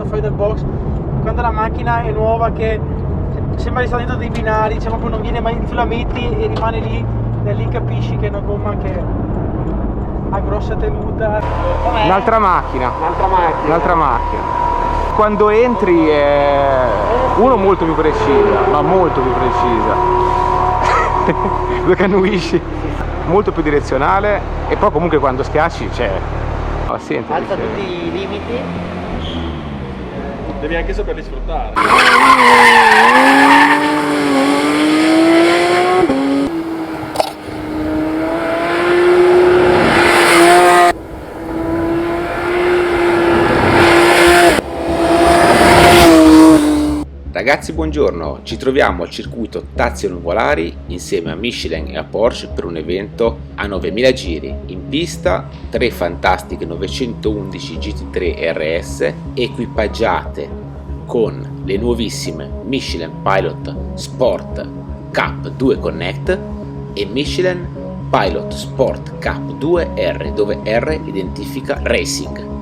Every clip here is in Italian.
fuori dal box, quando la macchina è nuova che sembra di stare dentro dei binari, cioè proprio non viene mai in filamenti e rimane lì, da lì capisci che è una gomma che ha grossa tenuta. Un'altra macchina. Quando entri è molto più precisa, ma molto più precisa. Lo annuisci, molto più direzionale, e poi comunque quando schiacci senti, alza tutti i limiti. Devi anche saperli sfruttare. Ragazzi, buongiorno, ci troviamo al circuito Tazio Nuvolari insieme a Michelin e a Porsche per un evento a 9000 giri in pista, 3 fantastiche 911 GT3 RS equipaggiate con le nuovissime Michelin Pilot Sport Cup 2 Connect e Michelin Pilot Sport Cup 2 R, dove R identifica Racing.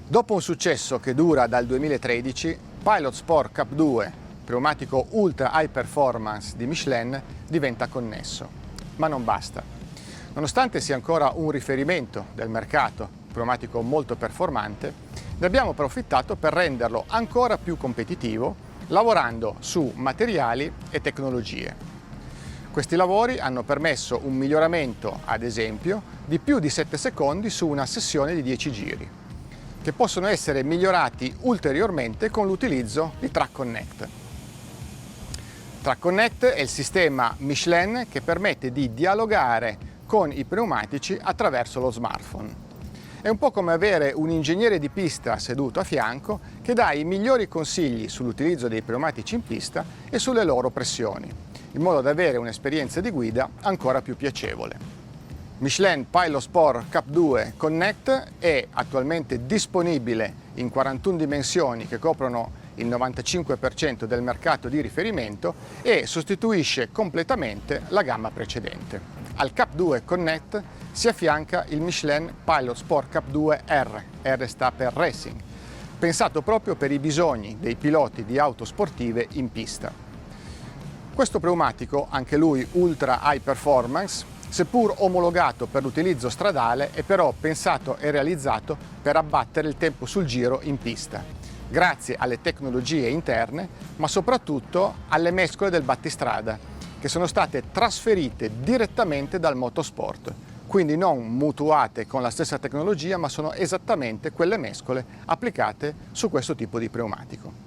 Dopo un successo che dura dal 2013, Pilot Sport Cup 2, pneumatico ultra high performance di Michelin, diventa connesso. Ma non basta. Nonostante sia ancora un riferimento del mercato, pneumatico molto performante, ne abbiamo approfittato per renderlo ancora più competitivo, lavorando su materiali e tecnologie. Questi lavori hanno permesso un miglioramento, ad esempio, di più di 7 secondi su una sessione di 10 giri, che possono essere migliorati ulteriormente con l'utilizzo di Track Connect. Track Connect è il sistema Michelin che permette di dialogare con i pneumatici attraverso lo smartphone. È un po' come avere un ingegnere di pista seduto a fianco che dà i migliori consigli sull'utilizzo dei pneumatici in pista e sulle loro pressioni, in modo da avere un'esperienza di guida ancora più piacevole. Michelin Pilot Sport Cup 2 Connect è attualmente disponibile in 41 dimensioni che coprono il 95% del mercato di riferimento e sostituisce completamente la gamma precedente. Al Cup 2 Connect si affianca il Michelin Pilot Sport Cup 2 R, R sta per Racing, pensato proprio per i bisogni dei piloti di auto sportive in pista. Questo pneumatico, anche lui ultra high performance, seppur omologato per l'utilizzo stradale, è però pensato e realizzato per abbattere il tempo sul giro in pista, grazie alle tecnologie interne, ma soprattutto alle mescole del battistrada, che sono state trasferite direttamente dal motorsport, quindi non mutuate con la stessa tecnologia, ma sono esattamente quelle mescole applicate su questo tipo di pneumatico.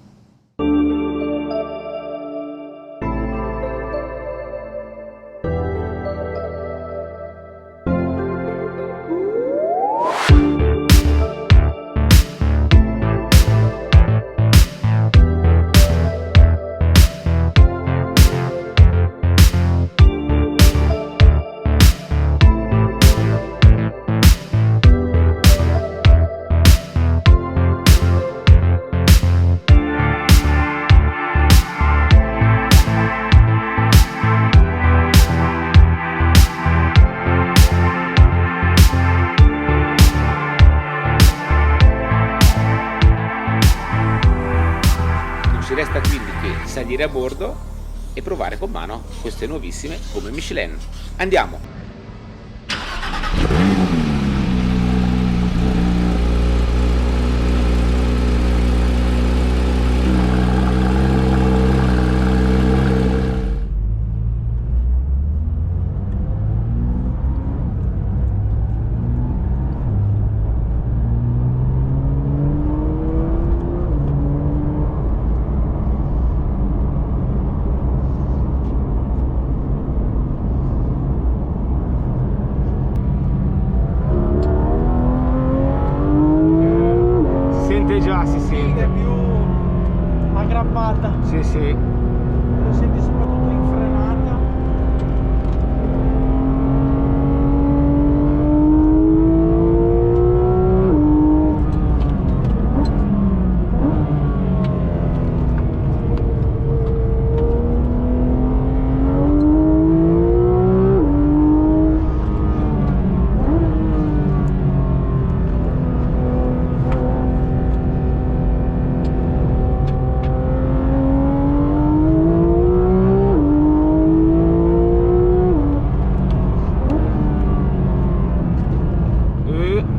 Ci resta quindi che salire a bordo e provare con mano queste nuovissime gomme Michelin. Andiamo! già si Sì, sente. è più aggrappata. Sì, sì. Lo senti soprattutto in frenata.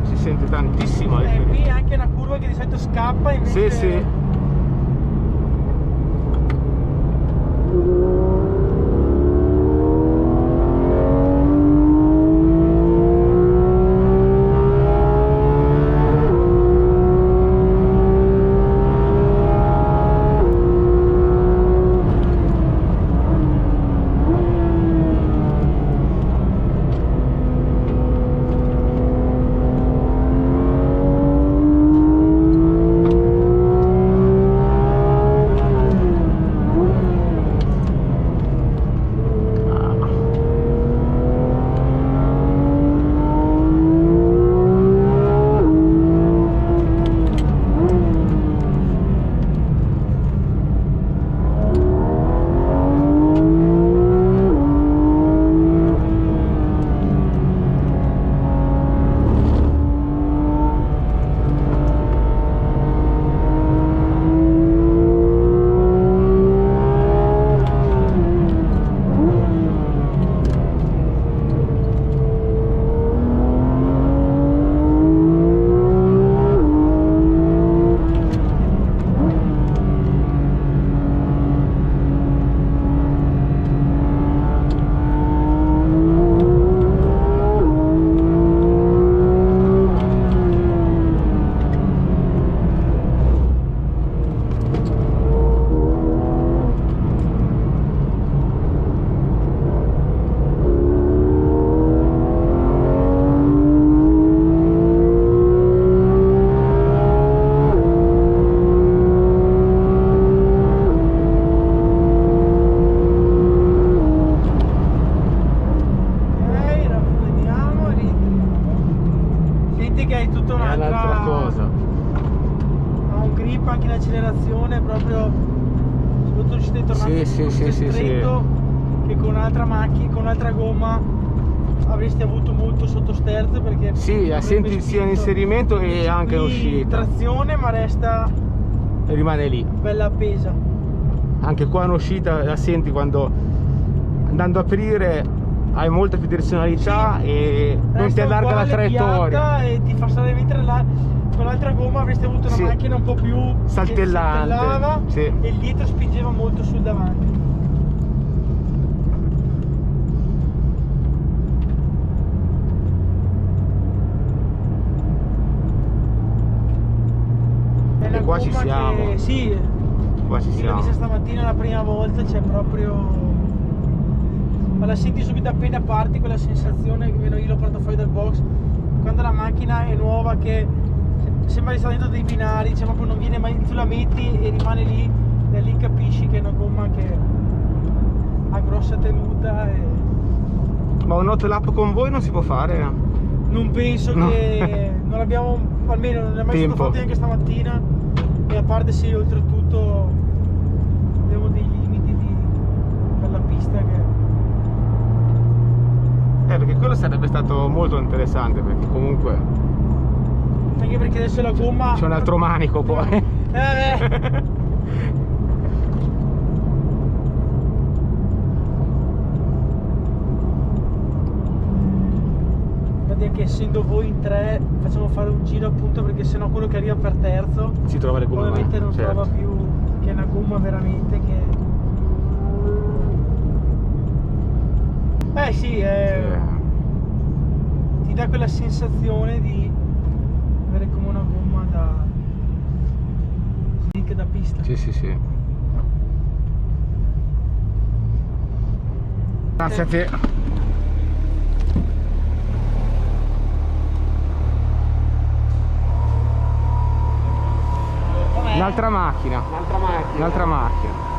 Si sente tantissimo la differenza. Qui è anche una curva che di solito scappa invece. Sì, sì. Che è tutta Un'altra cosa. Ha un grip anche in accelerazione, proprio soprattutto ci stai tornando Sì, sì, sì, stretto, che con un'altra macchina, con un'altra gomma avresti avuto molto sottosterzo, perché Sì, la senti sia in spinto. inserimento e anche in Qui uscita. trazione, ma resta Rimane lì. bella appesa. Anche qua in uscita la senti quando andando a aprire hai molta più direzionalità e non ti Resta allarga la uguale, traiettoria. piatta, e ti fa stare, mentre con l'altra gomma avresti avuto una Sì. macchina un po' più Saltellante, che saltellava, sì. e il dietro spingeva molto sul davanti. È una E qua ci gomma siamo. che, sì, Qua ci io l'ho siamo. vista stamattina la prima volta, c'è proprio... Ma la senti subito appena parti, quella sensazione che io l'ho portato fuori dal box, quando la macchina è nuova, che sembra di stare dentro dei binari, cioè proprio non viene mai, tu la metti e rimane lì, da lì capisci che è una gomma che ha grossa tenuta e... Ma un hot lap con voi non si può fare? Non penso No. che... non abbiamo, almeno non è mai Tempo. stato fatto neanche stamattina, e a parte sì, oltretutto abbiamo dei limiti per la pista che... Perché quello sarebbe stato molto interessante, perché comunque Anche perché adesso la gomma... c'è un altro manico poi. Infatti anche essendo voi in tre facciamo fare un giro, appunto perché sennò quello che arriva per terzo Si trova le gomme. ovviamente non certo. trova più, che è una gomma veramente che... sì, ti dà quella sensazione di avere come una gomma da slick da pista. Sì, sì, sì. Grazie a te. Un'altra macchina. Un'altra macchina. Un'altra macchina.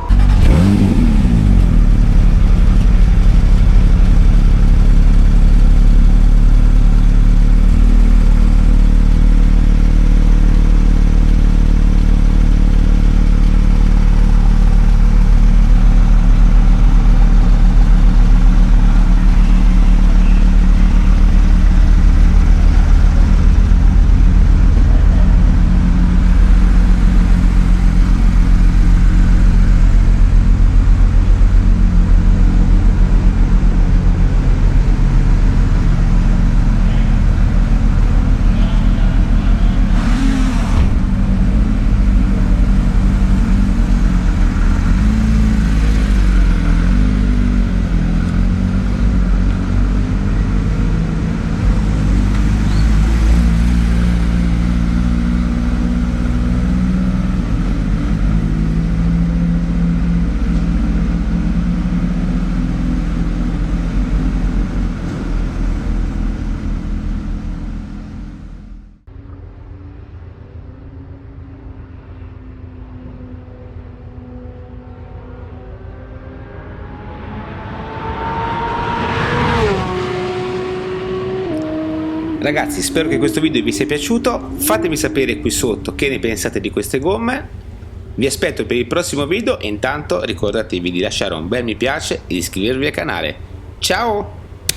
Ragazzi, spero che questo video vi sia piaciuto, fatemi sapere qui sotto che ne pensate di queste gomme, vi aspetto per il prossimo video e intanto ricordatevi di lasciare un bel mi piace e di iscrivervi al canale. Ciao!